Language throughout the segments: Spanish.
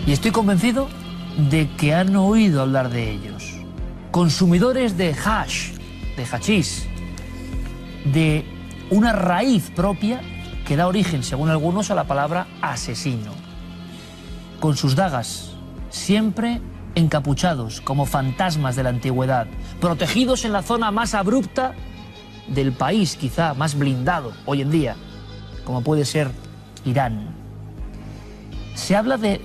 Y estoy convencido de que han oído hablar de ellos. Consumidores de hash, de hachís, de una raíz propia que da origen, según algunos, a la palabra asesino. Con sus dagas, siempre encapuchados como fantasmas de la antigüedad, protegidos en la zona más abrupta del país, quizá más blindado hoy en día, como puede ser Irán. Se habla de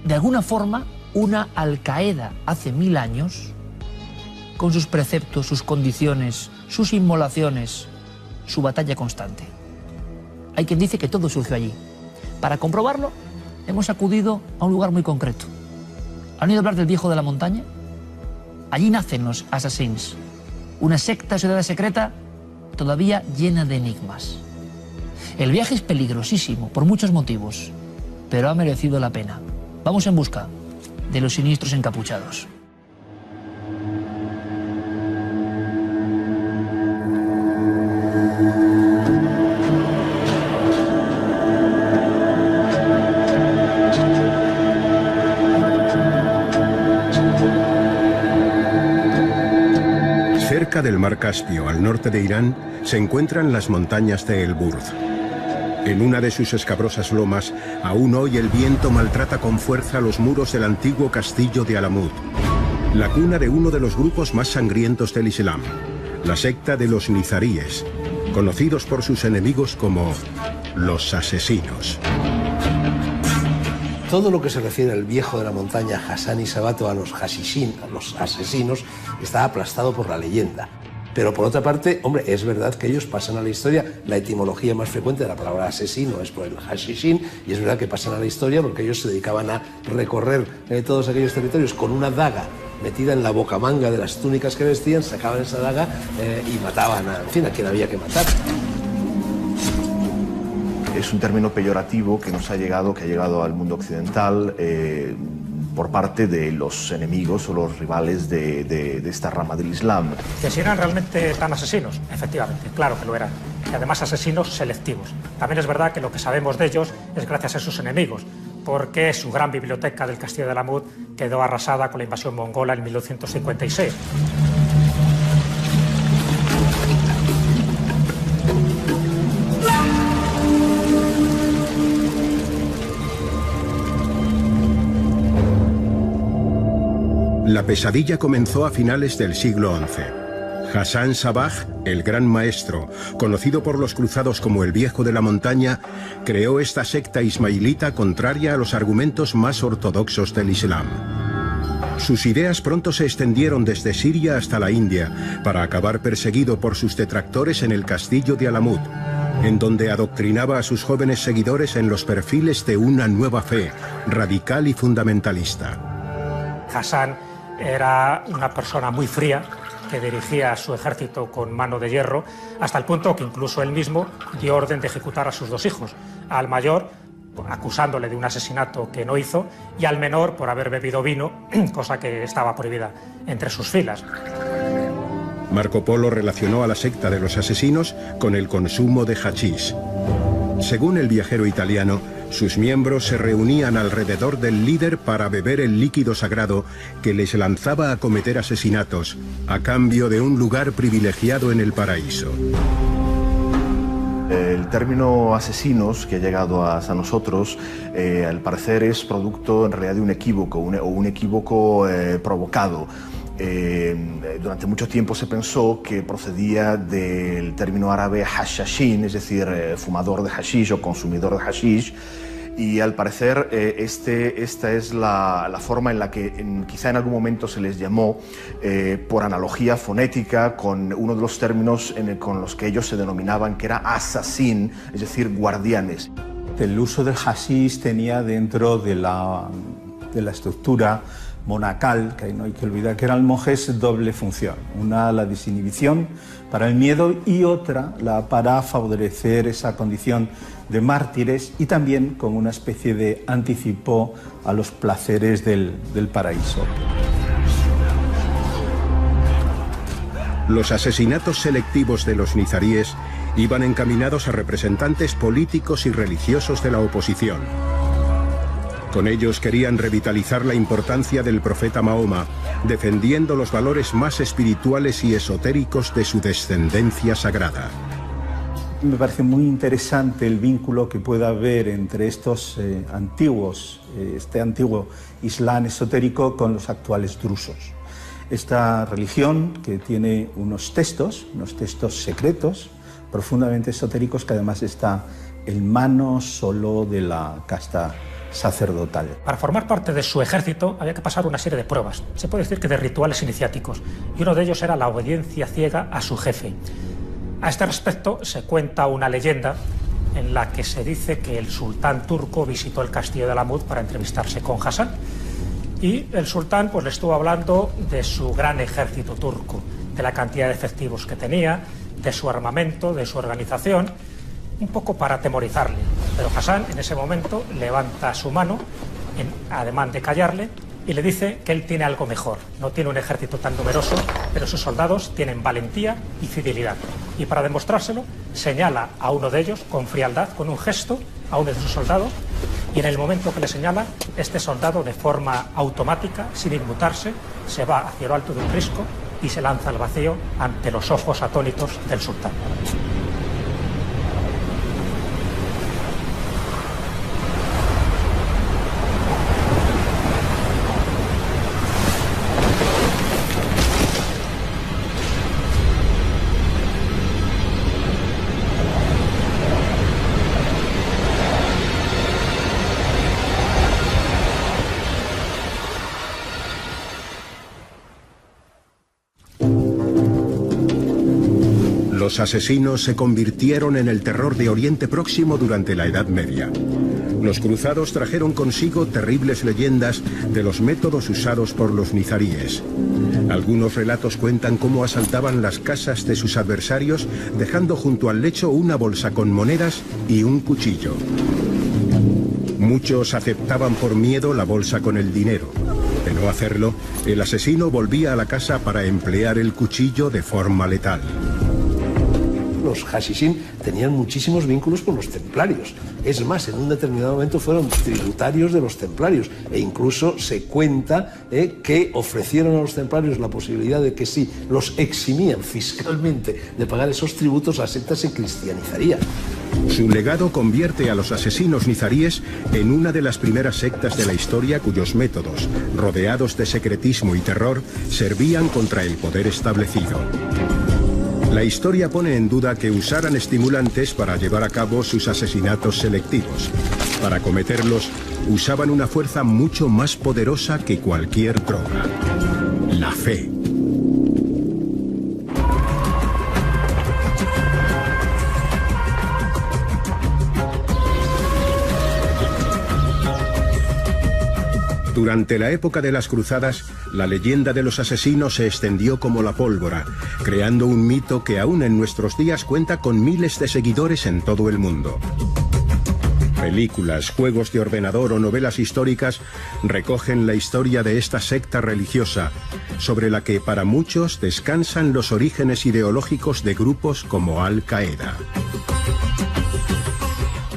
alguna forma, una Al-Qaeda hace 1000 años, con sus preceptos, sus condiciones, sus inmolaciones, su batalla constante. Hay quien dice que todo surgió allí. Para comprobarlo, hemos acudido a un lugar muy concreto. ¿Han oído hablar del Viejo de la Montaña? Allí nacen los Assassins, una secta ciudad secreta todavía llena de enigmas. El viaje es peligrosísimo por muchos motivos, pero ha merecido la pena. Vamos en busca de los siniestros encapuchados. Cerca del mar Caspio, al norte de Irán, se encuentran las montañas de Elburz. En una de sus escabrosas lomas, aún hoy el viento maltrata con fuerza los muros del antiguo castillo de Alamut, la cuna de uno de los grupos más sangrientos del Islam, la secta de los nizaríes, conocidos por sus enemigos como los asesinos. Todo lo que se refiere al Viejo de la Montaña, Hassan y Sabato, a los hashishin, a los asesinos, está aplastado por la leyenda. Pero por otra parte, hombre, es verdad que ellos pasan a la historia. La etimología más frecuente de la palabra asesino es por el hashishin, y es verdad que pasan a la historia porque ellos se dedicaban a recorrer todos aquellos territorios con una daga metida en la bocamanga de las túnicas que vestían, sacaban esa daga y mataban a quien había que matar. Es un término peyorativo que nos ha llegado, que ha llegado al mundo occidental por parte de los enemigos o los rivales de esta rama del Islam. ¿Que si eran realmente tan asesinos? Efectivamente, claro que lo eran. Y además asesinos selectivos. También es verdad que lo que sabemos de ellos es gracias a sus enemigos, porque su gran biblioteca del castillo de Alamut quedó arrasada con la invasión mongola en 1256. La pesadilla comenzó a finales del siglo XI. Hassan Sabah, el gran maestro, conocido por los cruzados como el Viejo de la Montaña, creó esta secta ismailita contraria a los argumentos más ortodoxos del Islam. Sus ideas pronto se extendieron desde Siria hasta la India, para acabar perseguido por sus detractores en el castillo de Alamut, en donde adoctrinaba a sus jóvenes seguidores en los perfiles de una nueva fe, radical y fundamentalista. Hassan era una persona muy fría que dirigía a su ejército con mano de hierro, hasta el punto que incluso él mismo dio orden de ejecutar a sus 2 hijos, al mayor acusándole de un asesinato que no hizo y al menor por haber bebido vino, cosa que estaba prohibida entre sus filas. Marco Polo relacionó a la secta de los asesinos con el consumo de hachís. Según el viajero italiano, sus miembros se reunían alrededor del líder para beber el líquido sagrado que les lanzaba a cometer asesinatos, a cambio de un lugar privilegiado en el paraíso. El término asesinos que ha llegado hasta nosotros, al parecer es producto en realidad de un equívoco, un equívoco provocado. Durante mucho tiempo se pensó que procedía del término árabe hashashin, es decir, fumador de hashish o consumidor de hashish, y al parecer esta es la forma en la que quizá en algún momento se les llamó por analogía fonética con uno de los términos con los que ellos se denominaban, que era assassin, es decir, guardianes. El uso del hashish tenía dentro de la estructura monacal, que no hay que olvidar que eran monjes, doble función. Una, la desinhibición para el miedo, y otra, la para favorecer esa condición de mártires, y también con una especie de anticipo a los placeres del paraíso. Los asesinatos selectivos de los nizaríes iban encaminados a representantes políticos y religiosos de la oposición. Con ellos querían revitalizar la importancia del profeta Mahoma, defendiendo los valores más espirituales y esotéricos de su descendencia sagrada. Me parece muy interesante el vínculo que pueda haber entre estos este antiguo Islam esotérico con los actuales drusos. Esta religión que tiene unos textos secretos, profundamente esotéricos, que además está en manos solo de la casta sacerdotal. Para formar parte de su ejército había que pasar una serie de pruebas, se puede decir que de rituales iniciáticos, y uno de ellos era la obediencia ciega a su jefe. A este respecto se cuenta una leyenda en la que se dice que el sultán turco visitó el castillo de Alamut para entrevistarse con Hassan, y el sultán pues le estuvo hablando de su gran ejército turco, de la cantidad de efectivos que tenía, de su armamento, de su organización, un poco para atemorizarle. Pero Hassan en ese momento levanta su mano en ademán de callarle y le dice que él tiene algo mejor. No tiene un ejército tan numeroso, pero sus soldados tienen valentía y fidelidad. Y para demostrárselo, señala a uno de ellos con frialdad, con un gesto, a uno de sus soldados, y en el momento que le señala, este soldado de forma automática, sin inmutarse, se va hacia lo alto de un risco y se lanza al vacío ante los ojos atónitos del sultán. Los asesinos se convirtieron en el terror de Oriente Próximo durante la Edad Media. Los cruzados trajeron consigo terribles leyendas de los métodos usados por los nizaríes. Algunos relatos cuentan cómo asaltaban las casas de sus adversarios, dejando junto al lecho una bolsa con monedas y un cuchillo. Muchos aceptaban por miedo la bolsa con el dinero. De no hacerlo, el asesino volvía a la casa para emplear el cuchillo de forma letal. Los Hashishin tenían muchísimos vínculos con los templarios. Es más, en un determinado momento fueron tributarios de los templarios e incluso se cuenta que ofrecieron a los templarios la posibilidad de que si los eximían fiscalmente de pagar esos tributos, la secta se cristianizaría. Su legado convierte a los asesinos nizaríes en una de las primeras sectas de la historia cuyos métodos, rodeados de secretismo y terror, servían contra el poder establecido. La historia pone en duda que usaran estimulantes para llevar a cabo sus asesinatos selectivos. Para cometerlos, usaban una fuerza mucho más poderosa que cualquier droga: la fe. Durante la época de las cruzadas, la leyenda de los asesinos se extendió como la pólvora, creando un mito que aún en nuestros días cuenta con miles de seguidores en todo el mundo. Películas, juegos de ordenador o novelas históricas recogen la historia de esta secta religiosa, sobre la que para muchos descansan los orígenes ideológicos de grupos como Al-Qaeda.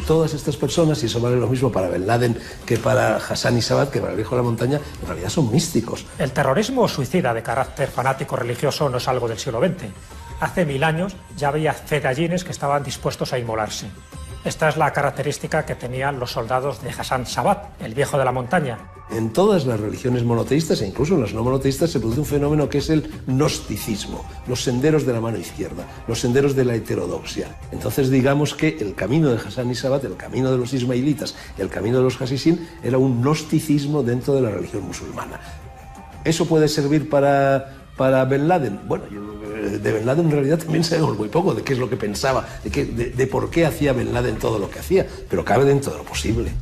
Todas estas personas, y eso vale lo mismo para Bin Laden que para Hassan y Sabat, que para el viejo de la montaña, en realidad son místicos. El terrorismo suicida de carácter fanático religioso no es algo del siglo XX. Hace 1000 años ya había fedayines que estaban dispuestos a inmolarse. Esta es la característica que tenían los soldados de Hassan Sabat, el viejo de la montaña. En todas las religiones monoteístas e incluso en las no monoteístas se produce un fenómeno que es el gnosticismo, los senderos de la mano izquierda, los senderos de la heterodoxia. Entonces digamos que el camino de Hassan y Sabat, el camino de los ismailitas y el camino de los hashishin era un gnosticismo dentro de la religión musulmana. ¿Eso puede servir para Bin Laden? Bueno, de Bin Laden en realidad también sabemos muy poco de qué es lo que pensaba, de por qué hacía Bin Laden todo lo que hacía, pero cabe dentro de lo posible.